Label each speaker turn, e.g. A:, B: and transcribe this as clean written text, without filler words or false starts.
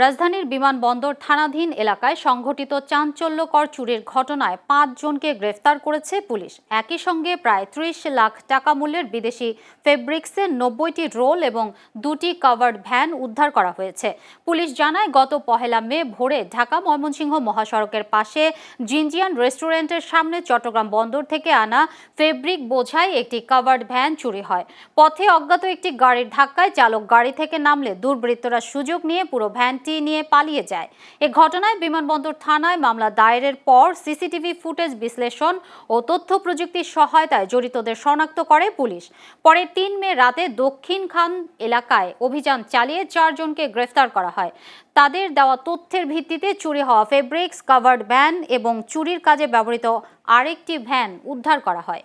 A: রাজধানীর বিমানবন্দর থানাধীন এলাকায় সংঘটিত চাঞ্চল্যকর চুরির ঘটনায় ৫ জনকে গ্রেফতার করেছে পুলিশ। একই সঙ্গে প্রায় ৩০ লাখ টাকা মূল্যের বিদেশি ফেব্রিক্সের ৯০টি রোল এবং ২টি কাভার্ড ভ্যান উদ্ধার করা হয়েছে। পুলিশ জানায়, গত ১ মে ভোরে ঢাকা ময়মনসিংহ মহাসড়কের পাশে জিনজিয়ান রেস্টুরেন্টের সামনে চট্টগ্রাম বন্দর থেকে আনা ফেব্রিক বোঝাই একটি কাভার্ড ভ্যান চুরি হয়। পথে অজ্ঞাত একটি গাড়ির ধাক্কায় চালক গাড়ি থেকে নামলে দুর্বৃত্তরা সুযোগ নিয়ে পুরো ভ্যানটি নিয়ে পালিয়ে যায়। এ ঘটনায় বিমানবন্দর থানায় মামলা দায়েরের পর সিসিটিভি ফুটেজ বিশ্লেষণ ও তথ্য প্রযুক্তির সহায়তায় জড়িতদের শনাক্ত করে পুলিশ। পরে ৩ মে রাতে দক্ষিণ খান এলাকায় অভিযান চালিয়ে ৪ জনকে গ্রেফতার করা হয়। তাদের দেওয়া তথ্যের ভিত্তিতে চুরি হওয়া ফেব্রিক্স, কাভার্ড ভ্যান এবং চুরির কাজে ব্যবহৃত আরেকটি ভ্যান উদ্ধার করা হয়।